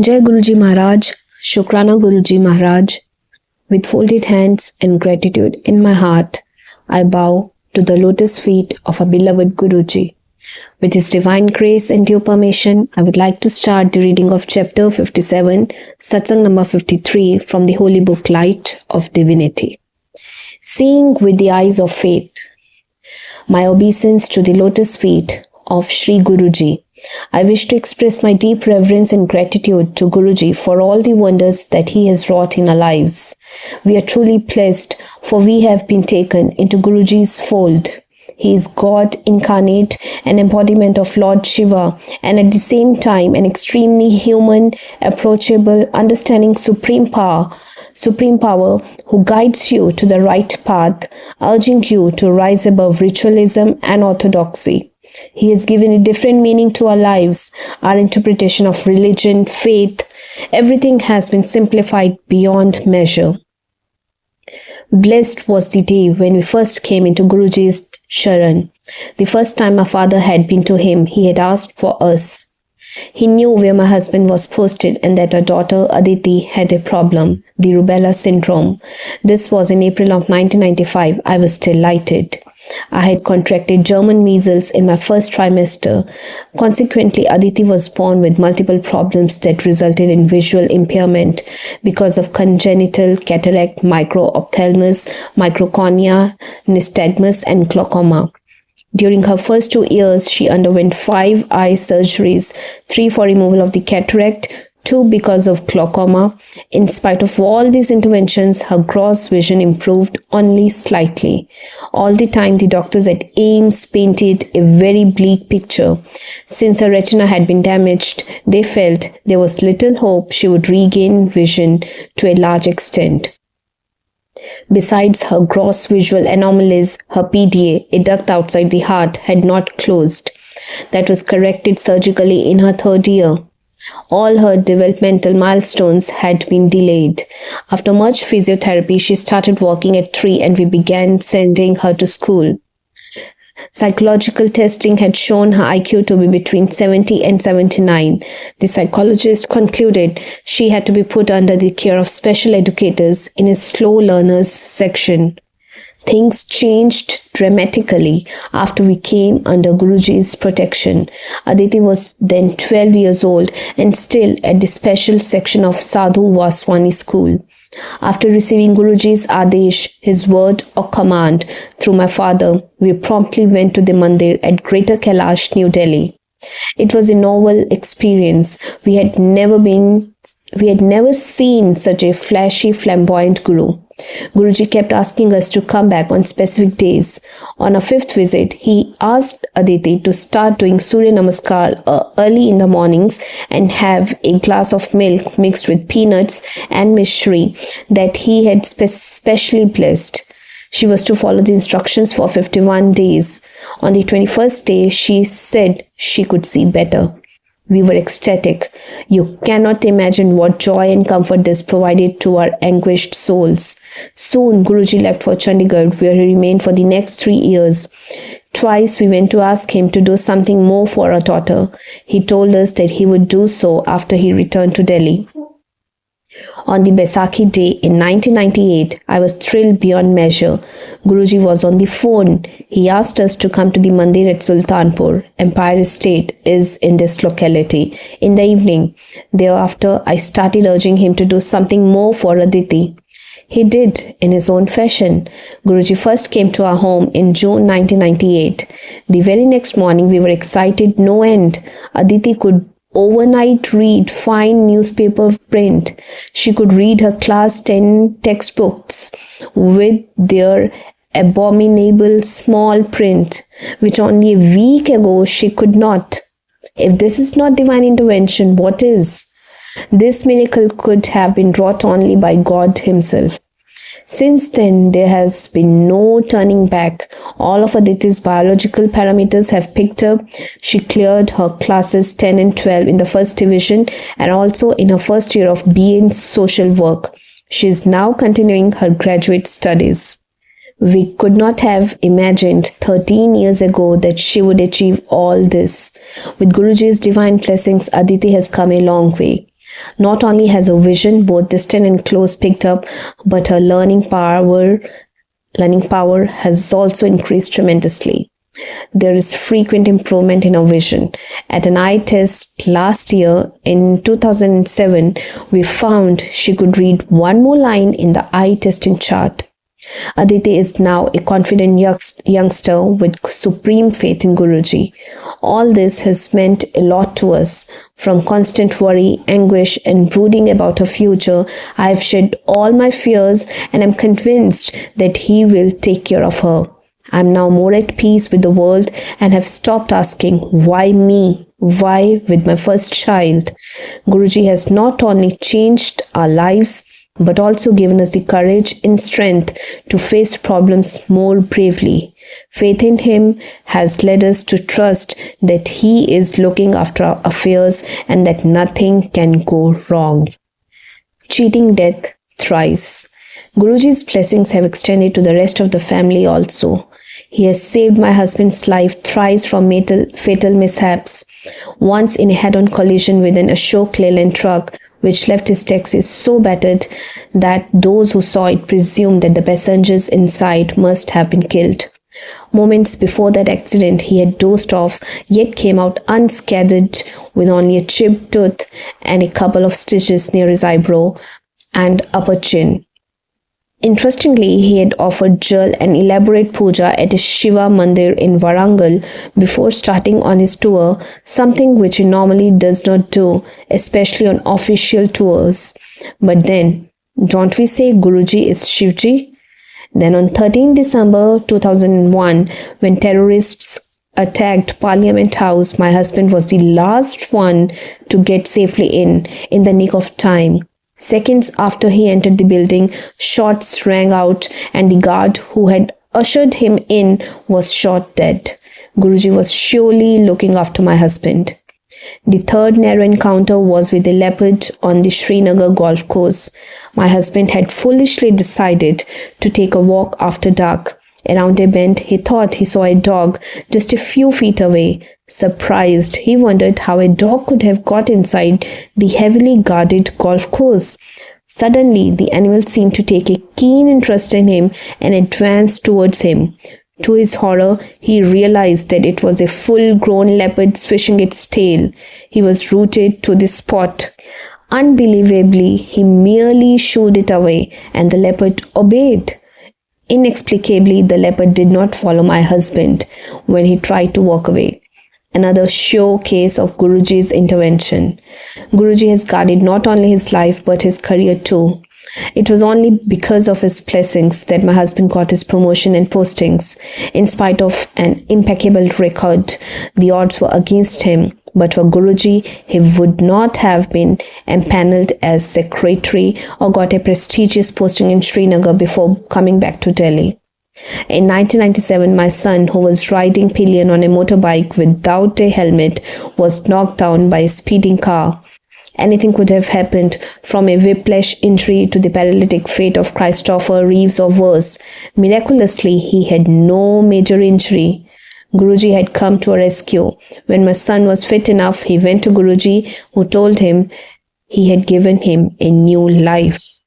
Jai Guruji Maharaj, Shukrana Guruji Maharaj. With folded hands and gratitude in my heart, I bow to the lotus feet of our beloved Guruji. With his divine grace and due permission, I would like to start the reading of chapter 57, Satsang number 53 from the holy book Light of Divinity. Seeing with the eyes of faith, my obeisance to the lotus feet of Sri Guruji. I wish to express my deep reverence and gratitude to Guruji for all the wonders that he has wrought in our lives. We are truly blessed, for we have been taken into Guruji's fold. He is God incarnate, an embodiment of Lord Shiva, and at the same time an extremely human, approachable, understanding supreme power who guides you to the right path, urging you to rise above ritualism and orthodoxy. He has given a different meaning to our lives, our interpretation of religion, faith. Everything has been simplified beyond measure. Blessed was the day when we first came into Guruji's Sharan. The first time my father had been to him, he had asked for us. He knew where my husband was posted and that our daughter Aditi had a problem, the rubella syndrome. This was in April of 1995. I was delighted. I had contracted German measles in my first trimester. Consequently, Aditi was born with multiple problems that resulted in visual impairment because of congenital cataract, microphthalmos, microcornea, nystagmus, and glaucoma. During her first 2 years, she underwent 5 eye surgeries, 3 for removal of the cataract, 2 because of glaucoma. In spite of all these interventions, her gross vision improved only slightly. All the time, the doctors at AIMS painted a very bleak picture. Since her retina had been damaged, they felt there was little hope she would regain vision to a large extent. Besides her gross visual anomalies, her PDA, a duct outside the heart, had not closed. That was corrected surgically in her 3rd year. All her developmental milestones had been delayed. After much physiotherapy, she started walking at 3 and we began sending her to school. Psychological testing had shown her IQ to be between 70 and 79. The psychologist concluded she had to be put under the care of special educators in a slow learners section. Things changed dramatically after we came under Guruji's protection. Aditi was then 12 years old and still at the special section of Sadhu Vaswani school. After receiving Guruji's Adesh, his word or command, through my father, we promptly went to the mandir at Greater Kailash, New Delhi. It was a novel experience. We had never seen such a flashy, flamboyant Guru. Guruji kept asking us to come back on specific days. On our 5th visit, he asked Aditi to start doing Surya Namaskar early in the mornings and have a glass of milk mixed with peanuts and mishri that he had specially blessed. She was to follow the instructions for 51 days. On the 21st day, she said she could see better. We were ecstatic. You cannot imagine what joy and comfort this provided to our anguished souls. Soon, Guruji left for Chandigarh, where he remained for the next 3 years. Twice we went to ask him to do something more for our daughter. He told us that he would do so after he returned to Delhi. On the Baisakhi day in 1998, I was thrilled beyond measure. Guruji was on the phone. He asked us to come to the mandir at Sultanpur. Empire Estate is in this locality. In the evening, thereafter, I started urging him to do something more for Aditi. He did in his own fashion. Guruji first came to our home in June 1998. The very next morning, we were excited no end. Aditi could overnight read fine newspaper print. She could read her class 10 textbooks with their abominable small print, which only a week ago she could not. If this is not divine intervention, what is? This miracle could have been wrought only by God himself. Since then, there has been no turning back. All of Aditi's biological parameters have picked up. She cleared her classes 10 and 12 in the first division and also in her first year of BA in social work. She is now continuing her graduate studies. We could not have imagined 13 years ago that she would achieve all this. With Guruji's divine blessings, Aditi has come a long way. Not only has her vision, both distant and close, picked up, but her learning power has also increased tremendously. There is frequent improvement in her vision. At an eye test last year in 2007, we found she could read one more line in the eye testing chart. Aditi is now a confident youngster with supreme faith in Guruji. All this has meant a lot to us. From constant worry, anguish, and brooding about her future, I have shed all my fears and am convinced that he will take care of her. I am now more at peace with the world and have stopped asking, why me? Why with my first child? Guruji has not only changed our lives, but also given us the courage and strength to face problems more bravely. Faith in him has led us to trust that he is looking after our affairs and that nothing can go wrong. Cheating death thrice. Guruji's blessings have extended to the rest of the family also. He has saved my husband's life thrice from fatal mishaps. Once in a head-on collision with an Ashok Leyland truck, which left his taxi so battered that those who saw it presumed that the passengers inside must have been killed. Moments before that accident, he had dozed off, yet came out unscathed with only a chipped tooth and a couple of stitches near his eyebrow and upper chin. Interestingly, he had offered Jal an elaborate puja at a Shiva mandir in Warangal before starting on his tour, something which he normally does not do, especially on official tours. But then, don't we say Guruji is Shivji? Then on 13 December 2001, when terrorists attacked Parliament House, my husband was the last one to get safely in the nick of time. Seconds after he entered the building, shots rang out and the guard who had ushered him in was shot dead. Guruji was surely looking after my husband. The third narrow encounter was with a leopard on the Srinagar golf course. My husband had foolishly decided to take a walk after dark. Around a bend, he thought he saw a dog just a few feet away. Surprised, he wondered how a dog could have got inside the heavily guarded golf course. Suddenly, the animal seemed to take a keen interest in him and advanced towards him. To his horror, he realized that it was a full-grown leopard swishing its tail. He was rooted to the spot. Unbelievably, he merely shooed it away, and the leopard obeyed. Inexplicably, the leopard did not follow my husband when he tried to walk away. Another showcase of Guruji's intervention. Guruji has guarded not only his life but his career too. It was only because of his blessings that my husband got his promotion and postings. In spite of an impeccable record, the odds were against him. But for Guruji, he would not have been empaneled as secretary or got a prestigious posting in Srinagar before coming back to Delhi. In 1997, my son, who was riding pillion on a motorbike without a helmet, was knocked down by a speeding car. Anything could have happened, from a whiplash injury to the paralytic fate of Christopher Reeves or worse. Miraculously, he had no major injury. Guruji had come to our rescue. When my son was fit enough, he went to Guruji, who told him he had given him a new life.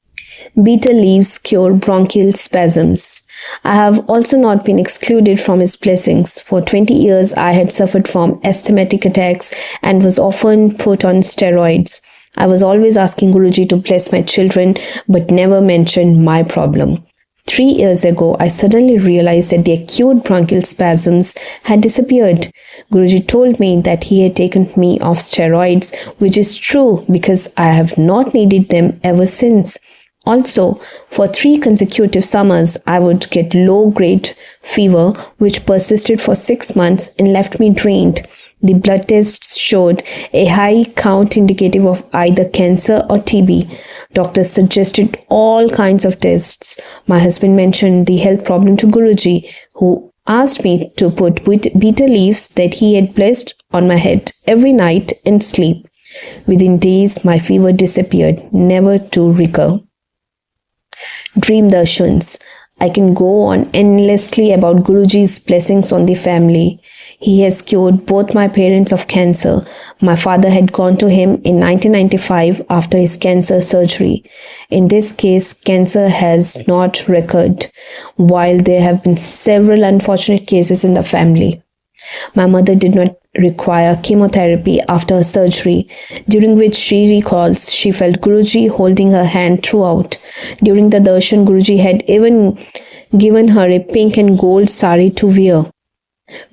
Bitter leaves cure bronchial spasms. I have also not been excluded from his blessings. For 20 years, I had suffered from asthmatic attacks and was often put on steroids. I was always asking Guruji to bless my children, but never mentioned my problem. 3 years ago, I suddenly realized that the acute bronchial spasms had disappeared. Guruji told me that he had taken me off steroids, which is true because I have not needed them ever since. Also, for 3 consecutive summers, I would get low-grade fever, which persisted for 6 months and left me drained. The blood tests showed a high count indicative of either cancer or TB. Doctors suggested all kinds of tests. My husband mentioned the health problem to Guruji, who asked me to put bitter leaves that he had placed on my head every night and sleep. Within days, my fever disappeared, never to recur. Dream darshans. I can go on endlessly about Guruji's blessings on the family. He has cured both my parents of cancer. My father had gone to him in 1995 after his cancer surgery. In this case, cancer has not recurred, while there have been several unfortunate cases in the family. My mother did not require chemotherapy after her surgery, during which she recalls she felt Guruji holding her hand throughout. During the darshan, Guruji had even given her a pink and gold sari to wear.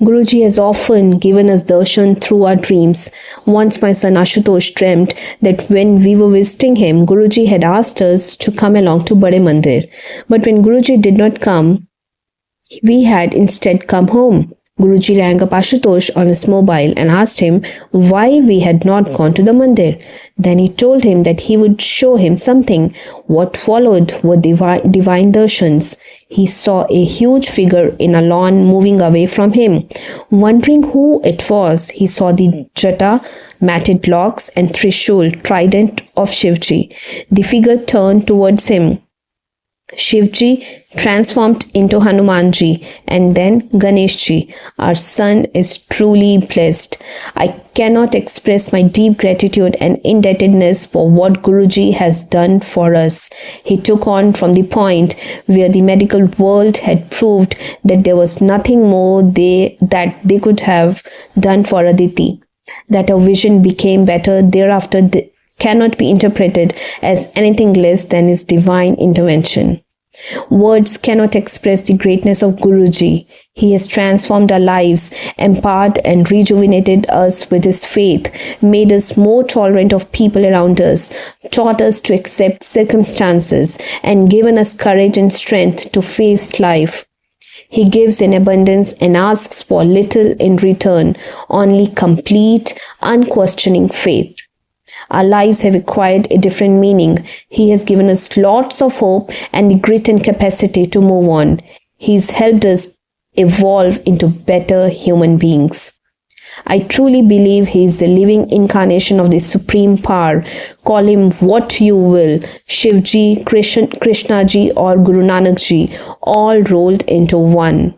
Guruji has often given us darshan through our dreams. Once my son Ashutosh dreamt that when we were visiting him, Guruji had asked us to come along to Bade Mandir. But when Guruji did not come, we had instead come home. Guruji rang up Ashutosh on his mobile and asked him why we had not gone to the mandir. Then he told him that he would show him something. What followed were divine darshans. He saw a huge figure in a lawn moving away from him. Wondering who it was, he saw the jata, matted locks, and trishul, trident of Shivji. The figure turned towards him. Shivji transformed into Hanumanji and then Ganeshji. Our son is truly blessed. I cannot express my deep gratitude and indebtedness for what Guruji has done for us. He took on from the point where the medical world had proved that there was nothing more that they could have done for Aditi. That her vision became better thereafter cannot be interpreted as anything less than his divine intervention. Words cannot express the greatness of Guruji. He has transformed our lives, empowered and rejuvenated us with his faith, made us more tolerant of people around us, taught us to accept circumstances, and given us courage and strength to face life. He gives in abundance and asks for little in return, only complete, unquestioning faith. Our lives have acquired a different meaning. He has given us lots of hope and the grit and capacity to move on. He's helped us evolve into better human beings. I truly believe he is the living incarnation of the supreme power. Call him what you will, Shivji, Krishnaji or Guru Nanakji, all rolled into one.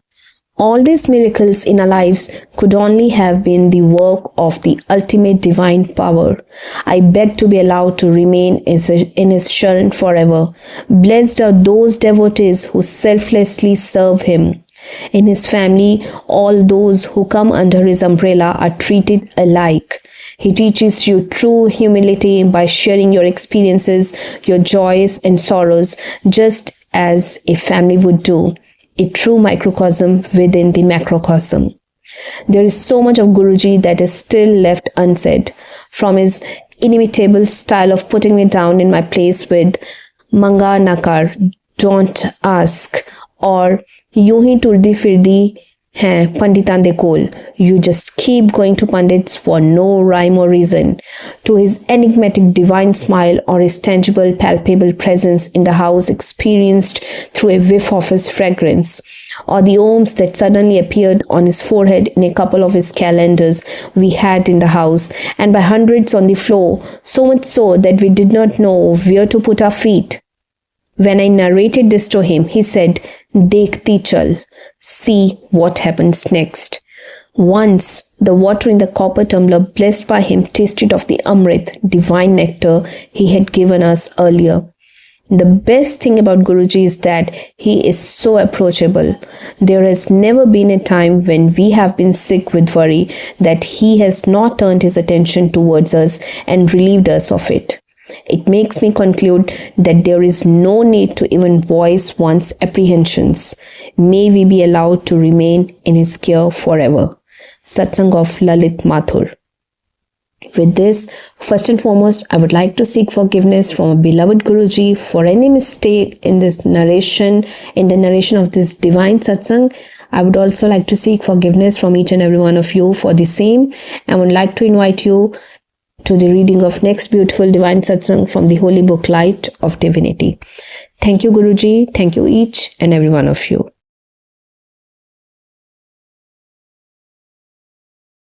All these miracles in our lives could only have been the work of the ultimate divine power. I beg to be allowed to remain in his Sharan forever. Blessed are those devotees who selflessly serve him. In his family, all those who come under his umbrella are treated alike. He teaches you true humility by sharing your experiences, your joys and sorrows, just as a family would do. A true microcosm within the macrocosm. There is so much of Guruji that is still left unsaid. From his inimitable style of putting me down in my place with Manga Nakar, don't ask, or Yun hi turdi firdi hai Panditan de kol. You just keep going to Pandits for no rhyme or reason. To his enigmatic divine smile or his tangible palpable presence in the house experienced through a whiff of his fragrance, or the ohms that suddenly appeared on his forehead in a couple of his calendars we had in the house, and by hundreds on the floor, so much so that we did not know where to put our feet. When I narrated this to him, he said, "Dekhti chal, see what happens next." Once, the water in the copper tumbler blessed by him tasted of the Amrit, divine nectar he had given us earlier. The best thing about Guruji is that he is so approachable. There has never been a time when we have been sick with worry that he has not turned his attention towards us and relieved us of it. It makes me conclude that there is no need to even voice one's apprehensions. May we be allowed to remain in his care forever. Satsang of Lalit Mathur. With this, first and foremost, I would like to seek forgiveness from a beloved Guruji for any mistake in the narration of this divine satsang. I would also like to seek forgiveness from each and every one of you for the same, and would like to invite you to the reading of next beautiful divine satsang from the holy book Light of Divinity. Thank you, Guruji. Thank you each and every one of you.